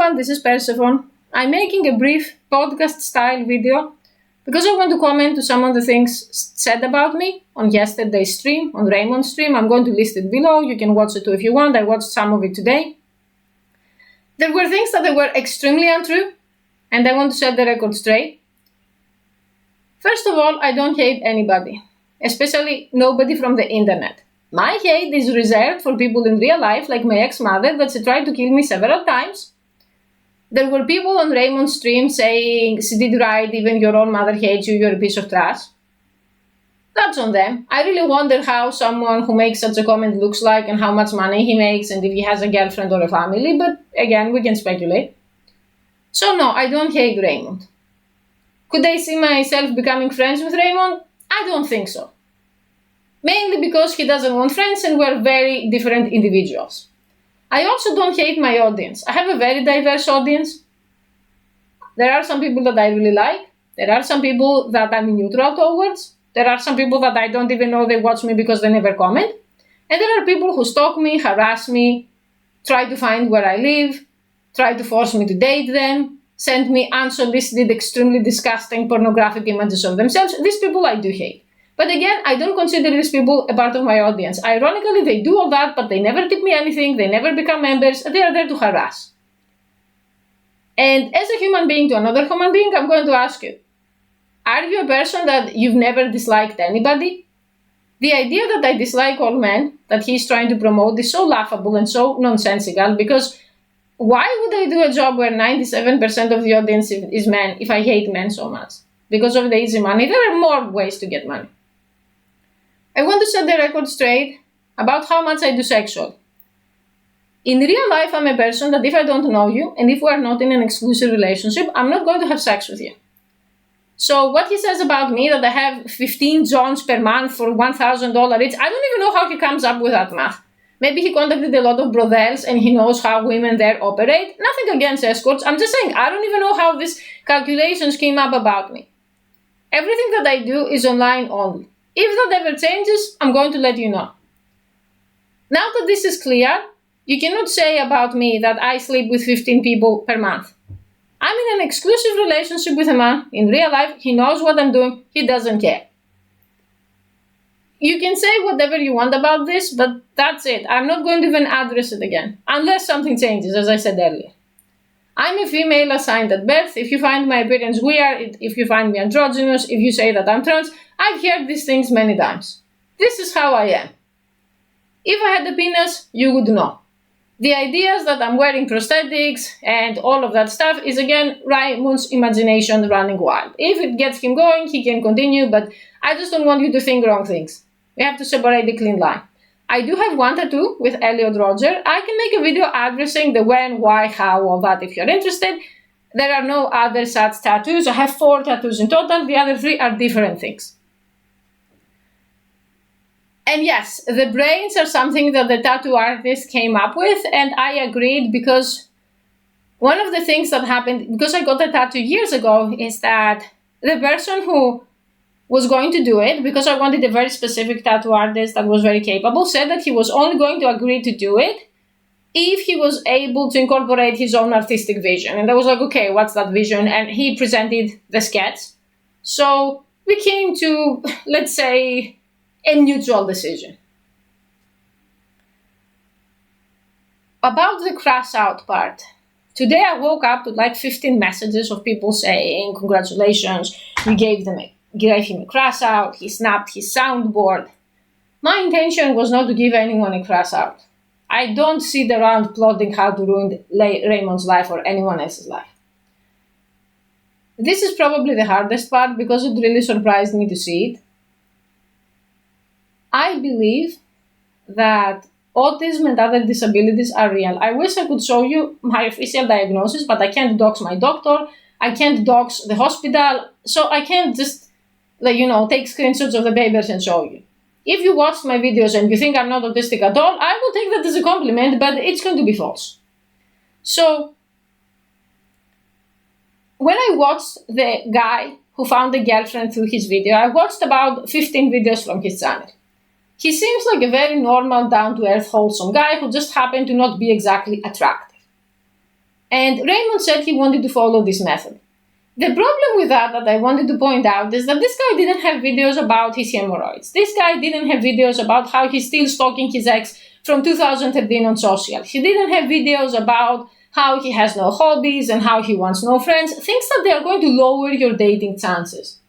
everyone, this is Persephone. I'm making a brief podcast-style video because I want to comment to some of the things said about me on yesterday's stream, on Raymonds' stream. I'm going to list it below. You can watch it too if you want. I watched some of it today. There were things that were extremely untrue, and I want to set the record straight. First of all, I don't hate anybody, especially nobody from the internet. My hate is reserved for people in real life, like my ex-mother, that she tried to kill me several times. There were people on Raymonds' stream saying, she did right, even your own mother hates you, you're a piece of trash. That's on them. I really wonder how someone who makes such a comment looks like and how much money he makes and if he has a girlfriend or a family, but again, we can speculate. So no, I don't hate Raymond. Could I see myself becoming friends with Raymond? I don't think so. Mainly because he doesn't want friends and we're very different individuals. I also don't hate my audience. I have a very diverse audience. There are some people that I really like. There are some people that I'm neutral towards. There are some people that I don't even know they watch me because they never comment. And there are people who stalk me, harass me, try to find where I live, try to force me to date them, send me unsolicited, extremely disgusting pornographic images of themselves. These people I do hate. But again, I don't consider these people a part of my audience. Ironically, they do all that, but they never tip me anything, they never become members, they are there to harass. And as a human being to another human being, I'm going to ask you, are you a person that you've never disliked anybody? The idea that I dislike all men, that he's trying to promote, is so laughable and so nonsensical, because why would I do a job where 97% of the audience is men if I hate men so much? Because of the easy money? There are more ways to get money. I want to set the record straight about how much I do sexual. In real life, I'm a person that if I don't know you, and if we are not in an exclusive relationship, I'm not going to have sex with you. So what he says about me, that I have 15 Johns per month for $1,000 each, I don't even know how he comes up with that math. Maybe he contacted a lot of brothels and he knows how women there operate. Nothing against escorts. I'm just saying, I don't even know how these calculations came up about me. Everything that I do is online only. If that ever changes, I'm going to let you know. Now that this is clear, you cannot say about me that I sleep with 15 people per month. I'm in an exclusive relationship with a man. In real life, he knows what I'm doing. He doesn't care. You can say whatever you want about this, but that's it. I'm not going to even address it again, unless something changes, as I said earlier. I'm a female assigned at birth. If you find my appearance weird, if you find me androgynous, if you say that I'm trans, I've heard these things many times. This is how I am. If I had a penis, you would know. The ideas that I'm wearing prosthetics and all of that stuff is again Raymonds' imagination running wild. If it gets him going, he can continue, but I just don't want you to think wrong things. We have to separate the clean line. I do have one tattoo with Elliot Roger. I can make a video addressing the when, why, how, all that if you're interested. There are no other such tattoos. I have 4 tattoos in total. The other 3 are different things. And yes, the brains are something that the tattoo artist came up with, and I agreed because one of the things that happened, because I got the tattoo years ago, is that the person who was going to do it, because I wanted a very specific tattoo artist that was very capable, said that he was only going to agree to do it if he was able to incorporate his own artistic vision. And I was like, okay, what's that vision? And he presented the sketch. So we came to, let's say, a mutual decision. About the crash out part. Today I woke up to like 15 messages of people saying, congratulations, you gave him a crash out, he snapped his soundboard. My intention was not to give anyone a crash out. I don't sit around plotting how to ruin Raymonds' life or anyone else's life. This is probably the hardest part because it really surprised me to see it. I believe that autism and other disabilities are real. I wish I could show you my official diagnosis, but I can't dox my doctor, I can't dox the hospital, so I can't just, take screenshots of the papers and show you. If you watched my videos and you think I'm not autistic at all, I will take that as a compliment, but it's going to be false. So, when I watched the guy who found a girlfriend through his video, I watched about 15 videos from his channel. He seems like a very normal, down-to-earth, wholesome guy who just happened to not be exactly attractive. And Raymond said he wanted to follow this method. The problem with that I wanted to point out is that this guy didn't have videos about his hemorrhoids. This guy didn't have videos about how he's still stalking his ex from 2013 on social. He didn't have videos about how he has no hobbies and how he wants no friends, things that they are going to lower your dating chances.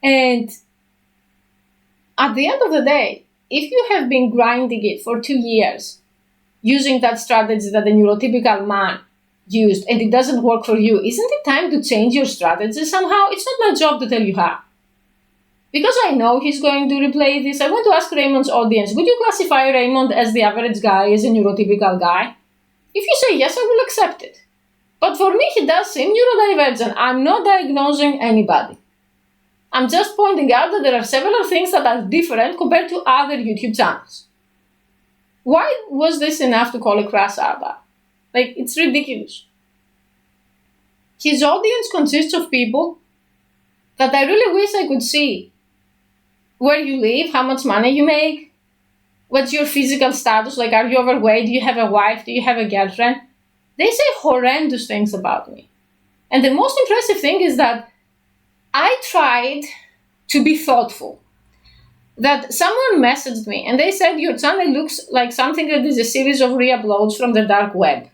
And at the end of the day, if you have been grinding it for 2 years, using that strategy that a neurotypical man used, and it doesn't work for you, isn't it time to change your strategy somehow? It's not my job to tell you how. Because I know he's going to replay this, I want to ask Raymond's audience, would you classify Raymond as the average guy, as a neurotypical guy? If you say yes, I will accept it. But for me, he does seem neurodivergent. I'm not diagnosing anybody. I'm just pointing out that there are several things that are different compared to other YouTube channels. Why was this enough to call a crash out? Like, it's ridiculous. His audience consists of people that I really wish I could see. Where you live, how much money you make, what's your physical status, like are you overweight, do you have a wife, do you have a girlfriend? They say horrendous things about me. And the most impressive thing is that I tried to be thoughtful. That someone messaged me and they said, your channel looks like something that is a series of re-uploads from the dark web.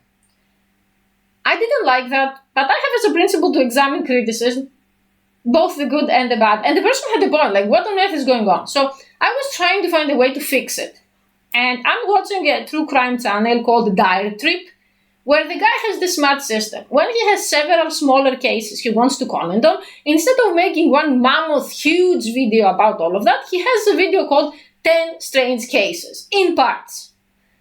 I didn't like that, but I have as a principle to examine criticism, both the good and the bad. And the person had a point, like what on earth is going on? So I was trying to find a way to fix it. And I'm watching a true crime channel called Dire Trip, where the guy has the smart system. When he has several smaller cases he wants to comment on, instead of making one mammoth huge video about all of that, he has a video called 10 Strange Cases in parts.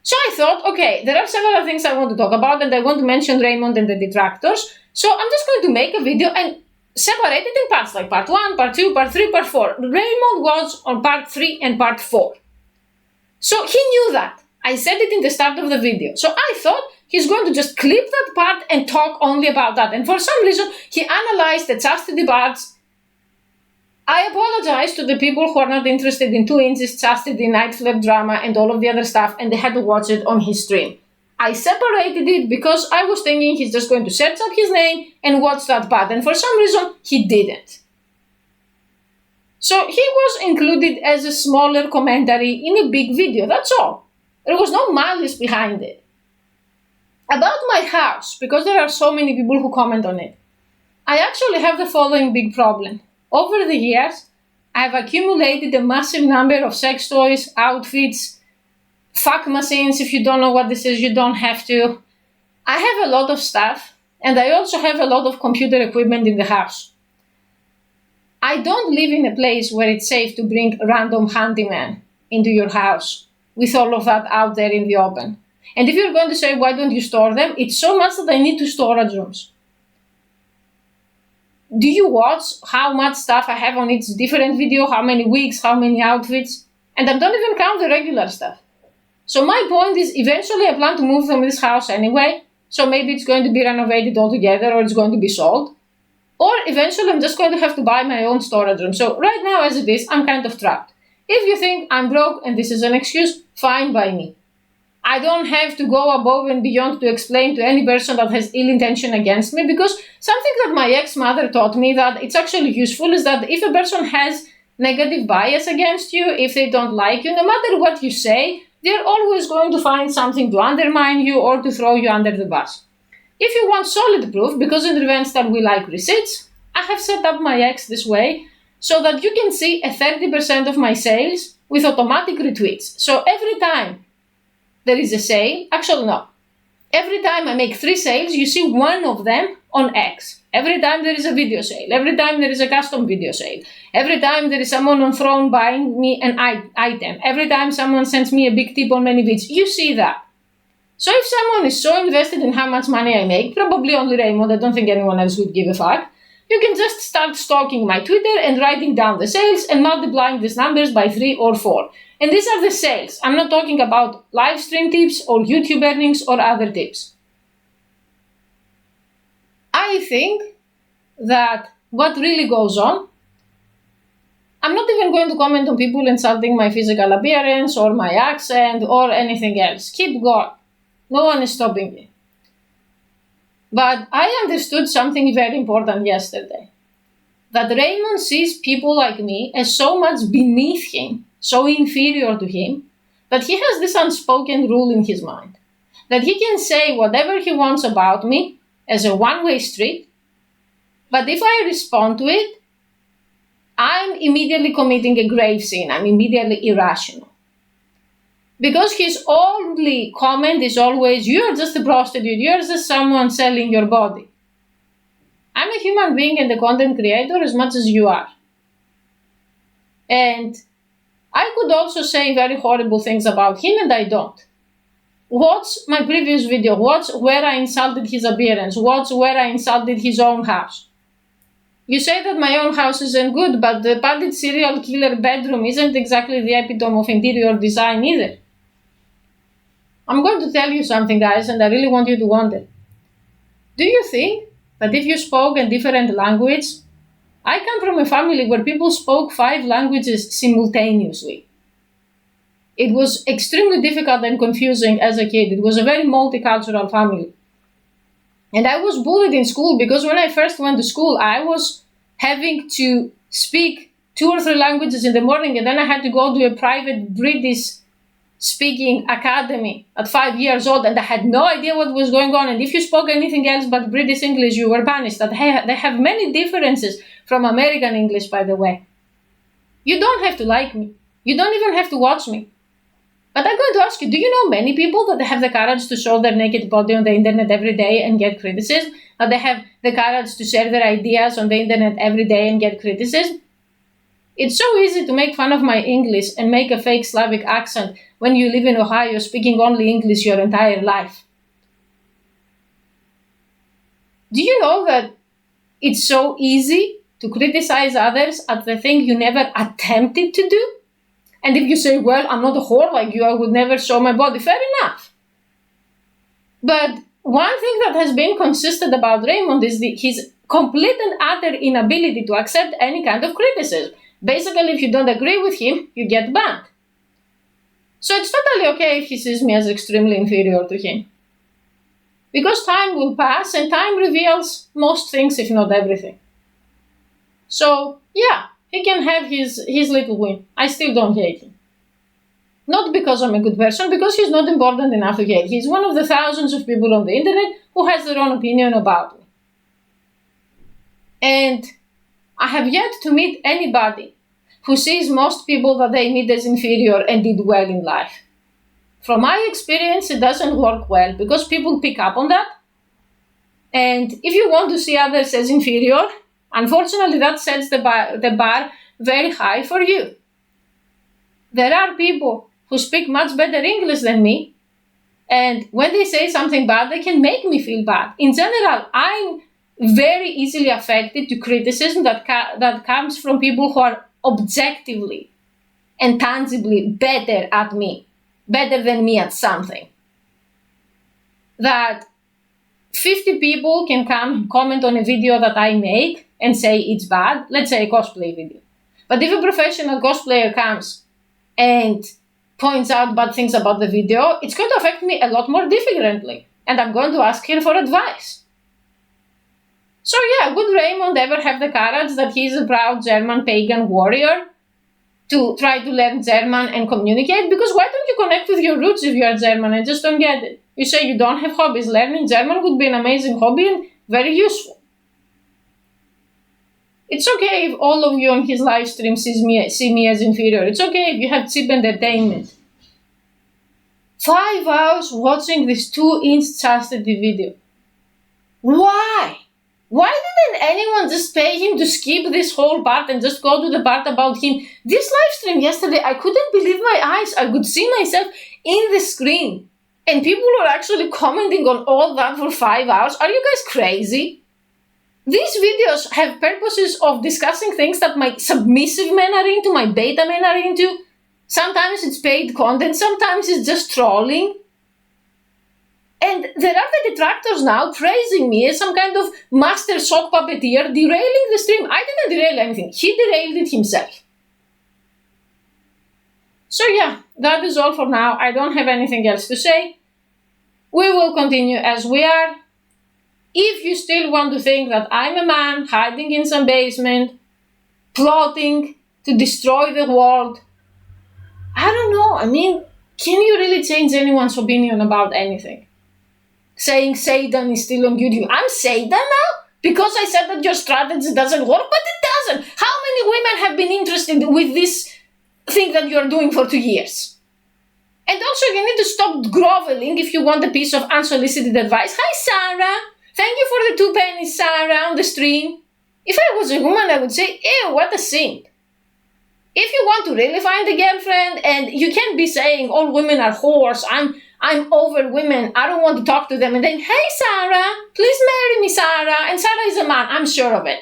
So I thought, okay, there are several things I want to talk about and I want to mention Raymond and the detractors. So I'm just going to make a video and separate it in parts, like part 1, part 2, part 3, part 4. Raymond was on part 3 and part 4. So he knew that. I said it in the start of the video. So I thought he's going to just clip that part and talk only about that. And for some reason, he analyzed the chastity parts. I apologize to the people who are not interested in 2 inches, chastity, night flirt drama, and all of the other stuff, and they had to watch it on his stream. I separated it because I was thinking he's just going to search up his name and watch that part. And for some reason, he didn't. So he was included as a smaller commentary in a big video, that's all. There was no malice behind it. About my house, because there are so many people who comment on it, I actually have the following big problem. Over the years, I've accumulated a massive number of sex toys, outfits, fuck machines. If you don't know what this is, you don't have to. I have a lot of stuff, and I also have a lot of computer equipment in the house. I don't live in a place where it's safe to bring random handyman into your house with all of that out there in the open. And if you're going to say, why don't you store them? It's so much that I need 2 storage rooms. Do you watch how much stuff I have on each different video, how many wigs, how many outfits? And I don't even count the regular stuff. So my point is, eventually I plan to move from this house anyway. So maybe it's going to be renovated altogether or it's going to be sold. Or eventually I'm just going to have to buy my own storage room. So right now as it is, I'm kind of trapped. If you think I'm broke and this is an excuse, fine by me. I don't have to go above and beyond to explain to any person that has ill intention against me, because something that my ex-mother taught me that it's actually useful is that if a person has negative bias against you, if they don't like you, no matter what you say, they're always going to find something to undermine you or to throw you under the bus. If you want solid proof, because in Revenge Style we like receipts, I have set up my ex this way so that you can see a 30% of my sales with automatic retweets. So every time there is a sale, actually no, every time I make 3 sales, you see 1 of them on X. Every time there is a video sale, every time there is a custom video sale, every time there is someone on Throne buying me an item, every time someone sends me a big tip on many vids, you see that. So if someone is so invested in how much money I make, probably only Raymond, I don't think anyone else would give a fuck, you can just start stalking my Twitter and writing down the sales and multiplying these numbers by 3 or 4. And these are the sales. I'm not talking about live stream tips or YouTube earnings or other tips. I think that what really goes on, I'm not even going to comment on people insulting my physical appearance or my accent or anything else. Keep going. No one is stopping me. But I understood something very important yesterday. That Raymond sees people like me as so much beneath him, so inferior to him, that he has this unspoken rule in his mind. That he can say whatever he wants about me as a one-way street, but if I respond to it, I'm immediately committing a grave sin. I'm immediately irrational. Because his only comment is always, you're just a prostitute, you're just someone selling your body. I'm a human being and a content creator as much as you are. And I could also say very horrible things about him, and I don't. Watch my previous video. Watch where I insulted his appearance. Watch where I insulted his own house. You say that my own house isn't good, but the padded serial killer bedroom isn't exactly the epitome of interior design either. I'm going to tell you something, guys, and I really want you to wonder. Do you think that if you spoke a different language, I come from a family where people spoke 5 languages simultaneously. It was extremely difficult and confusing as a kid. It was a very multicultural family. And I was bullied in school because when I first went to school, I was having to speak 2 or 3 languages in the morning, and then I had to go to a private British speaking academy at 5 years old, and I had no idea what was going on. And if you spoke anything else but British English, you were punished. They have many differences from American English, by the way. You don't have to like me. You don't even have to watch me. But I'm going to ask you, do you know many people that have the courage to show their naked body on the internet every day and get criticism? That they have the courage to share their ideas on the internet every day and get criticism? It's so easy to make fun of my English and make a fake Slavic accent when you live in Ohio speaking only English your entire life. Do you know that it's so easy to criticize others at the thing you never attempted to do? And if you say, well, I'm not a whore like you, I would never show my body, fair enough. But one thing that has been consistent about Raymond is his complete and utter inability to accept any kind of criticism. Basically, if you don't agree with him, you get banned. So it's totally okay if he sees me as extremely inferior to him. Because time will pass and time reveals most things, if not everything. So, yeah, he can have his little win. I still don't hate him. Not because I'm a good person, because he's not important enough to hate. He's one of the thousands of people on the internet who has their own opinion about me. And I have yet to meet anybody who sees most people that they meet as inferior and did well in life. From my experience, it doesn't work well because people pick up on that. And if you want to see others as inferior, unfortunately, that sets the bar very high for you. There are people who speak much better English than me, and when they say something bad, they can make me feel bad. In general, I'm very easily affected to criticism that comes from people who are objectively and tangibly better than me at something. That 50 people can come and comment on a video that I make and say it's bad, let's say a cosplay video. But if a professional cosplayer comes and points out bad things about the video, it's going to affect me a lot more differently. And I'm going to ask her for advice. So yeah, would Raymond ever have the courage that he's a proud German pagan warrior to try to learn German and communicate? Because why don't you connect with your roots if you are German? I just don't get it. You say you don't have hobbies. Learning German would be an amazing hobby and very useful. It's okay if all of you on his live stream see me as inferior. It's okay if you have cheap entertainment. 5 hours watching this 2-inch chastity video. Why? Why didn't anyone just pay him to skip this whole part and just go to the part about him? This live stream yesterday, I couldn't believe my eyes. I could see myself in the screen. And people were actually commenting on all that for 5 hours. Are you guys crazy? These videos have purposes of discussing things that my submissive men are into, my beta men are into. Sometimes it's paid content, sometimes it's just trolling. And there are the detractors now praising me as some kind of master sock puppeteer derailing the stream. I didn't derail anything. He derailed it himself. So yeah, that is all for now. I don't have anything else to say. We will continue as we are. if you still want to think that I'm a man hiding in some basement, plotting to destroy the world, I don't know. I mean, can you really change anyone's opinion about anything? Saying Satan is still on YouTube. I'm Satan now? Because I said that your strategy doesn't work? But it doesn't. How many women have been interested with this thing that you're doing for 2 years? And also, you need to stop groveling if you want a piece of unsolicited advice. Hi, Sarah. Thank you for the 2 pennies, Sarah, on the stream. If I was a woman, I would say, ew, what a simp. If you want to really find a girlfriend, and you can't be saying all women are whores, I'm over women, I don't want to talk to them, and then, hey, Sarah, please marry me, Sarah. And Sarah is a man, I'm sure of it.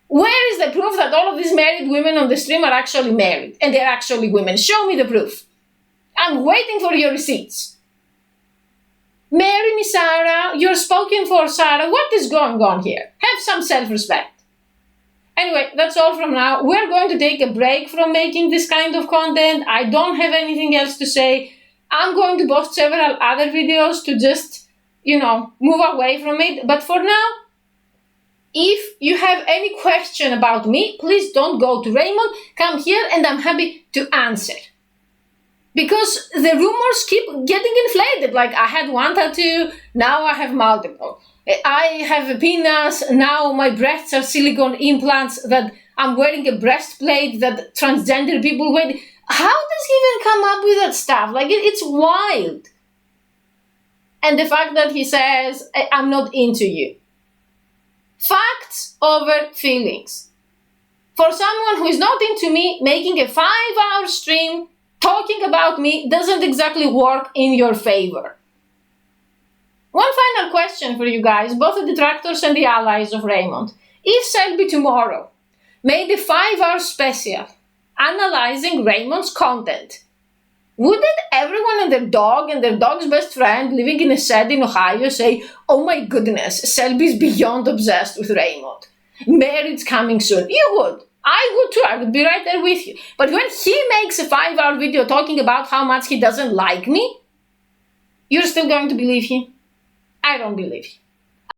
Where is the proof that all of these married women on the stream are actually married and they're actually women? Show me the proof. I'm waiting for your receipts. Marry me, Sarah. You're spoken for, Sarah. What is going on here? Have some self-respect. Anyway, that's all from now. We're going to take a break from making this kind of content. I don't have anything else to say. I'm going to post several other videos to just, move away from it. But for now, if you have any question about me, please don't go to Raymond. Come here and I'm happy to answer. Because the rumors keep getting inflated. Like, I had one tattoo, now I have multiple. I have a penis, now my breasts are silicone implants, that I'm wearing a breastplate that transgender people wear. How does he even come up with that stuff? Like, it's wild. And the fact that he says, I'm not into you. Facts over feelings. For someone who is not into me, making a 5-hour stream talking about me doesn't exactly work in your favor. One final question for you guys, both the detractors and the allies of Raymond. If Selby tomorrow made a 5-hour special analyzing Raymond's content, wouldn't everyone and their dog and their dog's best friend living in a shed in Ohio say, oh my goodness, Selby's beyond obsessed with Raymond. Marriage coming soon. You would. I would too. I would be right there with you. But when he makes a 5-hour video talking about how much he doesn't like me, you're still going to believe him? I don't believe you.